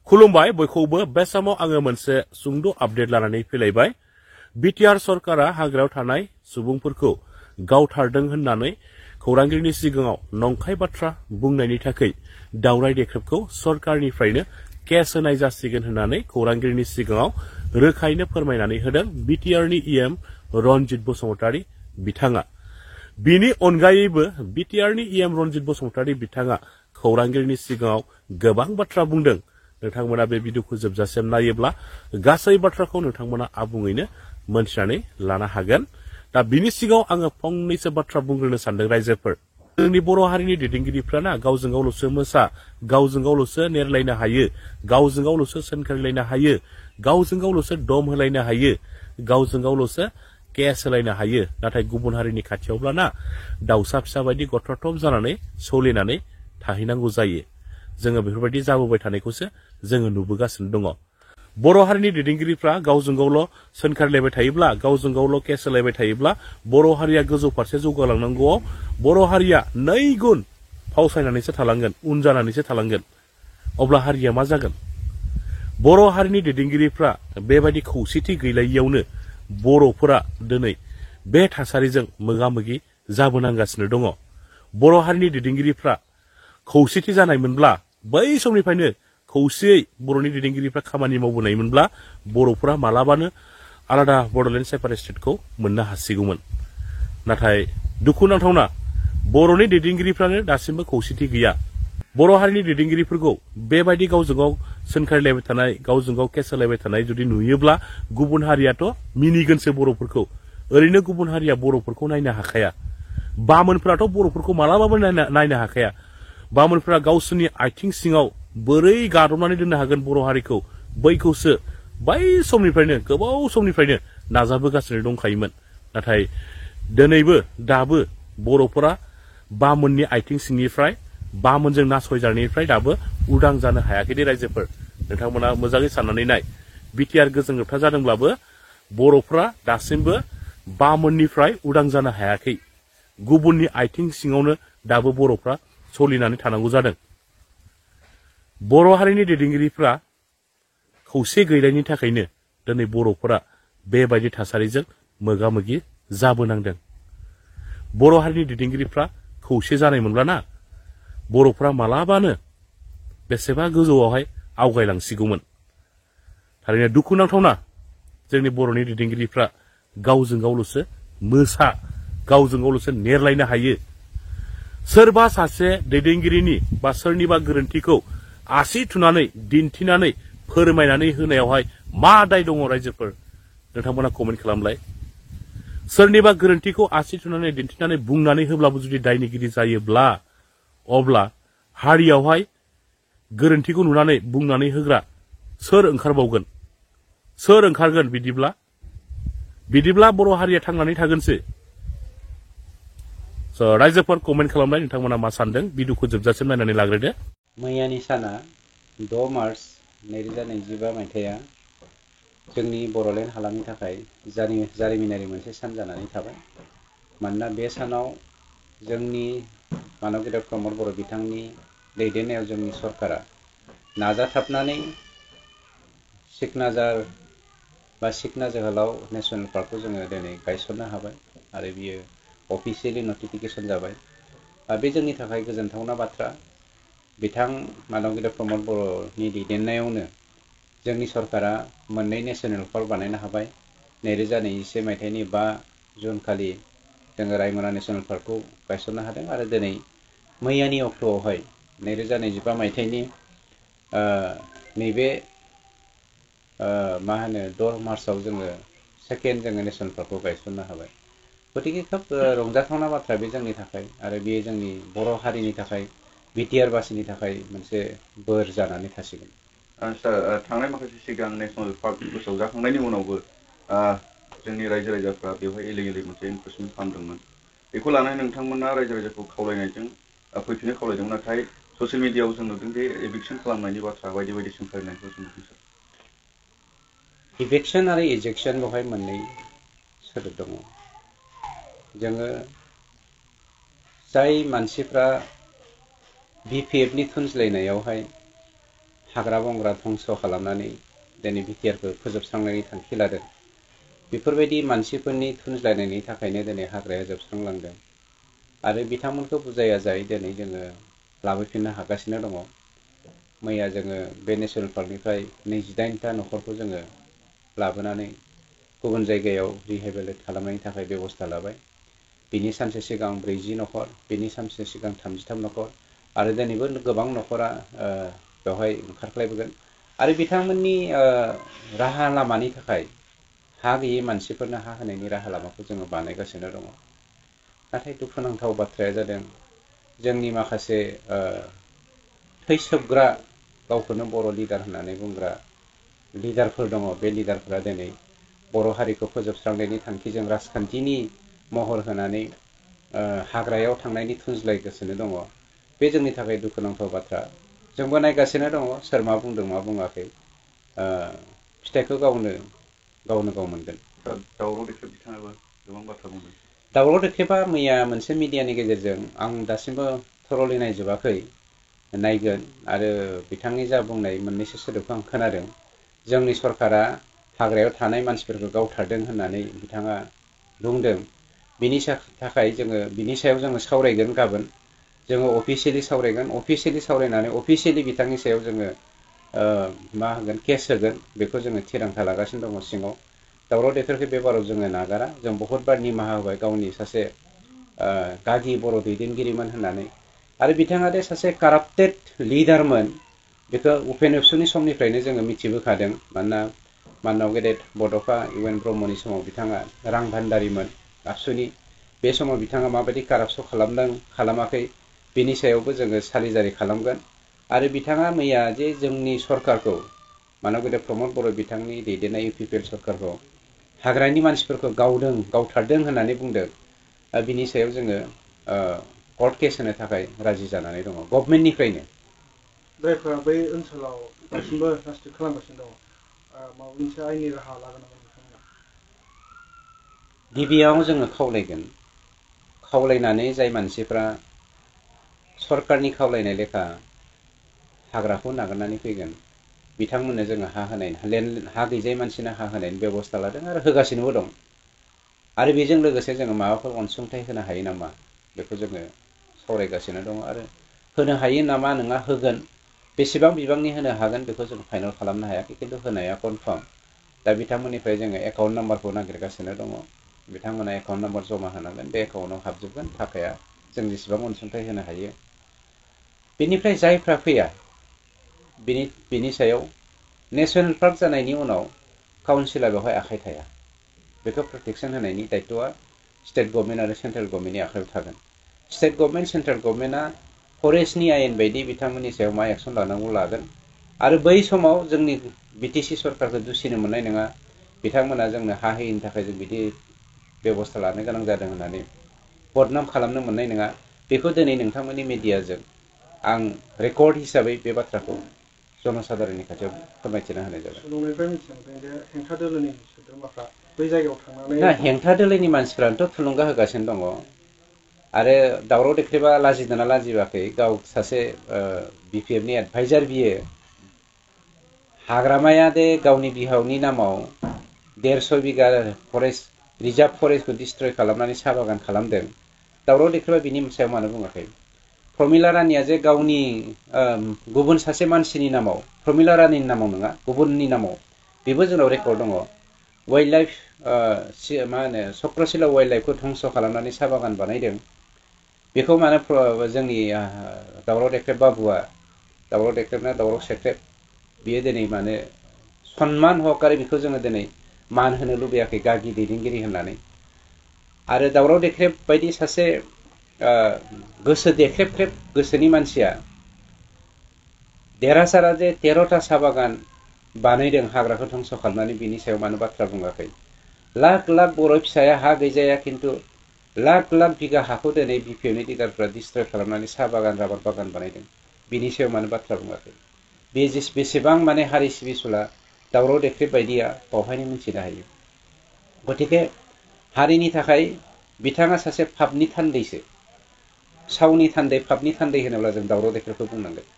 खुलुमबाय बयखौबो बे समाव आङो मोनसे सुंद' आपडेट लानानै फैलायबाय। बिटिआर सरकारा हाग्रायाव थानाय सुबुंफोरखौ गावथारदों होननानै खौरांगिरिनि सिगाङाव नंखाय बाथ्रा बुंनायनि थाखाय दावराय देख्रेबखौ सरकारनिफ्रायनो केस होनाय जासिगोन होननानै खौरांगिरिनि सिगाङाव रोखायैनो फोरमायनानै होदों बिटिआरनि इएम रनजित बसुमतारी बिथाङा। बिनि अनगायैबो बिटिआरनि इएम रनजित बसुमतारी बिथाङा खौरांगिरिनि सिगाङाव गोबां बाथ्रा बुंदों। नोंथांमोना बे भिडिअखौ जोबजासिम नायोब्ला गासै बाथ्राखौ नोंथांमोना आबुङैनो मोनथिनानै लानो हागोन। दा बिनि सिगाङाव आङो फंनैसो बाथ्रा बुंग्रोनो सानदों रायजोफोर। जोंनि बर' हारिनि दैदेनगिरिफ्राना गावजों गावल'सो मोसा, गावजों गावल'सो नेरलायनो हायो, गावजों गावल'सो सोनखारिलायनो हायो, गावजों गावल'सो दम होलायनो हायो, गावजों गावल'सो केस होलायनो हायो। नाथाय गुबुन हारिनि खाथियावब्लाना दाउसा फिसा बायदि गथ'थब जानानै सोलिनानै थाहैनांगौ जायो। जोङो बेफोरबायदि जाबोबाय थानायखौसो जोङो नुबोगासिनो दङ। बर' हारिनि दैदेनगिरिफ्रा गावजों गावल' सोनखारलायबाय थायोब्ला, गावजों गावल' केस होलायबाय थायोब्ला बर' हारिया गोजौ फारसे जौगालांनांगौआव बर' हारिया नै गुन फावसायनानैसो थालांगोन, उन जानानैसो थालांगोन। अब्ला हारिया मा जागोन? बर' हारिनि दैदेनगिरिफ्रा बेबायदि खौसेथि गैलायियावनो बर'फोरा दिनै बे थासारिजों मोगा मोगि जाबोनांगासिनो दङ। बर' हारिनि दैदेनगिरिफ्रा खौसेथि जानायमोनब्ला, बै समनिफ्रायनो खौसेयै बर'नि दैदेनगिरिफ्रा खामानि मावबोनायमोनब्ला बर'फोरा मालाबानो आलादा बड'लेण्ड सेपारेट स्टेटखौ मोननो हासिगौमोन। नाथाय दुखुनांथावना बर'नि दैदेनगिरिफ्रानो दासिमबो खौसेथि गैया। बर' हारिनि दैदेनगिरिफोरखौ बेबायदि गावजों गाव सोनखारिलायबाय थानाय, गावजों गाव केस होलायबाय थानाय जुदि नुयोब्ला गुबुन हारियाथ' मिनिगोनसो बर'फोरखौ। ओरैनो गुबुन हारिया बर'फोरखौ नायनो हाखाया। बामोनफोराथ' बर'फोरखौ मालाबाबो नायनो हाखाया। बामोनफोरा गावसोरनि आथिं सिङाव बोरै गादबनानै दोननो हागोन बर' हारिखौ, बैखौसो बै समनिफ्रायनो, गोबाव समनिफ्रायनो नाजाबोगासिनो दंखायोमोन। नाथाय दिनैबो दाबो बर'फोरा बामोननि आथिं सिंनिफ्राय, बामोनजों नासयजानायनिफ्राय दाबो उदां जानो हायाखै दे रायजोफोर। नोंथांमोना मोजाङै साननानै नाय। बिटिआर गोजों लोबथा जादोंब्लाबो बर'फ्रा दासिमबो बामोननिफ्राय उदां जानो हायाखै। गुबुननि आथिं सिङावनो दाबो बर'फ्रा सोलिनानै थानांगौ जादों। बर' हारिनि दैदेनगिरिफ्रा खौसे गैलायनि थाखायनो दिनै बर'फोरा बेबायदि थासारिजों मोगा मोगि जाबोनांदों। बर' हारिनि दैदेनगिरिफ्रा खौसे जानायमोनब्लाना बर'फ्रा मालाबानो बेसेबा गोजौआवहाय आवगायलांसिगौमोन। थारैनो दुखुनांथावना जोंनि बर'नि दैदेनगिरिफ्रा गावजों गावल'सो मोसा, गावजों गावल'सो नेरलायनो हायो। सोरबा सासे दैदेनगिरिनि बा सोरनिबा गोरोन्थिखौ आसि थुनानै दिन्थिनानै फोरमायनानै होनायावहाय मा दाय दङ रायजोफोर? नोंथांमोना कमेन्ट खालामलाय। सोरनिबा गोरोन्थिखौ आसि थुनानै दिन्थिनानै बुंनानै होब्लाबो जुदि दायनिगिरि जायोब्ला, अब्ला हारियावहाय गोरोन्थिखौ नुनानै बुंनानै होग्रा सोर ओंखारबावगोन? सोर ओंखारगोन बिदिब्ला बर' हारिया थांनानै थागोनसो। रायजोफोर कमेन्ट खालामनाय नोंथांमोना मा सानदों? भिडिअखौ जोबजासिम नायनानै लाग्रोदो। मैयानि साना 6 मार्च 2025 मायथाइया जोंनि बड'लेण्ड हालामनि थाखाय जारिमिनारि मोनसे सान जानानै थाबाय। मानोना बे सानाव जोंनि मानब गेदेर प्रमद बर' बिथांनि दैदेननायाव जोंनि सरकारा नाजाथाबनानै सिकनाझार बा सिकना जोहोलाव नेसनेल पार्कखौ जोङो दिनै गायसननो हाबाय आरो बियो अफिसियेलि नटिफिकेसन जाबाय। बे जोंनि थाखाय गोजोनथावना बाथ्रा। बिथां मानब गेदेर प्रमद बर'नि दैदेननायावनो जोंनि सरकारा मोननै नेसनेल पार्क बानायनो हाबाय। 2021 मायथाइनि 5 जुन खालि जोङो रायमना नेसनेल पार्कखौ गायसननो हादों आरो दिनै मैयानि अक्ट'आवहाय 2025 मायथाइनि नैबे 6 मार्चआव जोङो सेकेन्ड नेसनेल पार्कखौ गायसननो हाबाय। गतिके खोब रंजाथावना बाथ्रा बे जोंनि थाखाय आरो बेयो जोंनि बर' हारिनि थाखाय, बिटिआर बासिनि थाखाय मोनसे बोर जानानै थासिगोन। थांनाय माखासे सिगां नेसनेल पार्क फोसावजाखांनायनि उनावबो जोंनि रायजो राजाफ्रा बेवहाय इलिगेलि मोनसे इनक्रोचमेन्ट खालामदोंमोन। बेखौ लानानै नोंथांमोना रायजो राजाखौ खावलायनायजों फैफिननो खावलायदोंमोन। नाथाय ससियेल मिडियाआव जों नुदों जे एभिक्सन खालामनायनि बाथ्रा बायदि बायदि सोंखारिनायखौ जों नुदों। इभिक्सन आरो इजेक्सन बेवहाय मोननै सोदोब दङ। जोङो जाय मानसिफ्रा बिपिएफनि थुनज्लायनायावहाय हाग्रा बंग्रा धंस खालामनानै दिनै बिटिआरखौ फोजोबस्रांनायनि थांखि लादों। बेफोरबायदि मानसिफोरनि थुनज्लायनायनि थाखायनो दिनै हाग्राया जोबस्रांलांदों आरो बिथांमोनखौ बुजाय आजाय दिनै जोङो लाबोफिननो हागासिनो दङ। मैया जोङो बे नेसनेल पार्कनिफ्राय 28टा न'खरखौ जोङो लाबोनानै गुबुन जायगायाव रिहेबिलिट खालामनायनि थाखाय बेबस्था लाबाय। बिनि सानसे सिगां 40 न'खर, बिनि सानसे सिगां 33 न'खर आरो दिनैबो गोबां न'खरा बेवहाय ओंखारख्लायबोगोन आरो बिथांमोननि राहा लामानि थाखाय हा गैयै मानसिफोरनो हा होनायनि राहा लामाखौ जोङो बानायगासिनो दङ। नाथाय दुखुनांथाव बाथ्राया जादों जोंनि माखासे थैसोबग्रा गावखौनो बर' लिडार होननानै बुंग्रा लिडारफोर दङ। बे लिडारफोरा दिनै बर' हारिखौ फोजोबस्रांनायनि थांखिजों राजखान्थिनि महर होनानै हाग्रायाव थांनायनि थुनज्लायगासिनो दङ। बे जोंनि थाखाय दुखुनांथाव बाथ्रा। जोंबो नायगासिनो दङ सोर मा बुंदों मा बुङाखै। फिथाइखौ गावनो गाव मोनगोन। दावराव देख्रेब बिथाङाबो गोबां बाथ्रा बुंदों। दावराव देख्रेबा मैया मोनसे मिडियानि गेजेरजों आं दासिमबो थरलि नायजोबाखै, नायगोन आरो बिथांनि जा बुंनाय मोननैसो सोदोबखौ आं खोनादों। जोंनि सरकारा हाग्रायाव थानाय मानसिफोरखौ गावथारदों होननानै बिथाङा बुंदों। बिनि थाखाय जोङो बिनि सायाव जोङो सावरायगोन गाबोन। जोङो अफिसियेलि सावरायगोन। अफिसियेलि सावरायनानै अफिसियेलि बिथांनि सायाव जोङो मा होगोन केस होगोन बेखौ जोङो थिरांथा लागासिनो दङ सिङाव। दावराव देख्रेबखौ बे बाराव जोङो नागारा। जों बहुतबार निमाहा होबाय गावनि सासे गागि बर' दैदेनगिरिमोन होननानै। आरो बिथाङा दे सासे काराप्टेड लिडारमोन बेखौ उपेन एबसुनि समनिफ्रायनो जोङो मिथिबोखादों। मानोना माननाव गेदेर बड'फा इउ एन ब्रह्मनि समाव बिथाङा रां भान्दारिमोन आबसुनि। बे समाव बिथाङा माबायदि कारापसन खालामदों खालामाखै बेनि सायावबो जोङो सालिजारि खालामगोन। आरो बिथाङा मैया जे जोंनि सरकारखौ मानव गेदेर प्रमद बर' बिथांनि दैदेननाय इउपिपिएल सरकारखौ हाग्रानि मानसिफोरखौ गावथारदों होननानै बुंदों। बिनि सायाव जोङो कर्ट केस होनो थाखाय राजि जानानै दङ गभर्नमेन्टनिफ्रायनो। जायफोरा बै ओनसोलाव दासिमबो राजत्रिट खालामगासिनो दङ, माबा मोनसे आयेननि राहा लागोन नामा नोंथांमोना? गिबियाव जोङो खावलायनानै जाय मानसिफ्रा सरकारनि खावलायनाय लेखा हाग्राखौ नागारनानै फैगोन बिथांमोननो जोङो हा गैजायै मानसिनो हा होनायनि बेबस्था लादों आरो होगासिनोबो दं। आरो बेजों लोगोसे जोङो माबाफोर अनसुंथाइ होनो हायो नामा बेखौ जोङो सावरायगासिनो दङ आरो होनो हायो नामा नङा होगोन। बेसेबां बिबांनि होनो हागोन बेखौ जों फाइनाल खालामनो हायाखै, खिन्थु होनाया कनफार्म। दा बिथांमोननिफ्राय जोङो एकाउन्ट नाम्बारखौ नागिरगासिनो दङ। बिथांमोना एकाउन्ट नाम्बार जमा होनांगोन, बे एकाउन्टाव हाबजोबगोन थाखाया। जों जेसेबां अनसुंथाइ होनो हायो। बेनिफ्राय जायफ्रा फैया बिनि सायाव नेसनेल पार्क जानायनि उनाव काउन्सिला बेवहाय आखाइ थाया। बेखौ प्रटेकसन होनायनि दायथ'आ स्टेट गभर्नमेन्ट आरो सेन्ट्रेल गभर्नमेन्टनि आखायाव थागोन। स्टेट गभर्नमेन्ट सेन्ट्रेल गभर्नमेन्टआ फरेस्टनि आयेन बायदि बिथांमोननि सायाव मा एक्सन लानांगौ लागोन। आरो बै समाव जोंनि बिटिसि सरकारखौ दुसिनो मोननाय नङा। बिथांमोना जोंनो हा होयिनि थाखाय जों बिदि बेबस्था लानो गोनां जादों होननानै बदनाम खालामनो मोननाय नङा। बेखौ दिनै नोंथांमोननि मिडियाजों आं रेकर्ड हिसाबै बे बाथ्राखौ जनसाधारननि खाथियाव फोरमायथिना होनाय जाबाय। सुलुंनिफ्राय मिथिनो मोनदों जे हेंथा दोलोनि सोद्रोमाफ्रा बै जायगायाव थांनानै हेंथा दोलोनि मानसिफ्रानोथ' थुलुंगा होगासिनो दङ। आरो दावराव देख्रेबा लाजिदोंना लाजिबाखै, गाव सासे बिपिएफनि एडभाइजार बियो हाग्रामाया दे गावनि बिहावनि नामाव 150 बिगा फरेस्ट रिजार्भ फरेस्टखौ डिस्ट्रय खालामनानै साहा बागान खालामदों। दावराव देख्रेबा बिनि सायाव मानो बुङाखै? प्रमिला रानिया जे गावनि गुबुन सासे मानसिनि नामाव, प्रमिला रानिनि नामाव नङा गुबुननि नामाव, बेबो जोंनाव रेकर्ड दङ। वाइल्ड लाइफ मा होनो चक्रशिला वाइल्ड लाइफखौ धंस खालामनानै साहा बागान बानायदों। बेखौ मानो जोंनि दावराव देख्रेब बाबुआ, दावराव देख्रेबना दावराव सेख्रेब, बियो दिनै मानो सनमान हकारै बेखौ जोङो दिनै मान होनो लुबैयाखै गागि दैदेनगिरि होननानै। आरो दावराव देख्रेब बायदि सासे गोसो देख्रेबख्रेब गोसोनि मानसिया देरहासारा जे 13टा साहा बागान बानायदों हाग्राखौ धंस खालामनानै, बिनि सायाव मानो बाथ्रा बुङाखै? लाख लाख बर' फिसाया हा गैजाया, खिन्थु लाख लाख बिगा हाखौ दिनै बिपिएफनि लिडारफ्रा डिस्ट्रय खालामनानै साहा बागान राबार बागान बानायदों। बिनि सायाव मानो बाथ्रा बुङाखै? बे बेसेबां माने हारि सिबिसुला दावराव देख्रेब बायदिया बावहायनो मिथिनो हायो। गतिके हारिनि थाखाय बिथाङा सासे पापनि थान्दैसो। सावनि थान्दै पापनि थान्दै होनोब्ला जों दावराव देख्रेबखौ बुंनांगोन।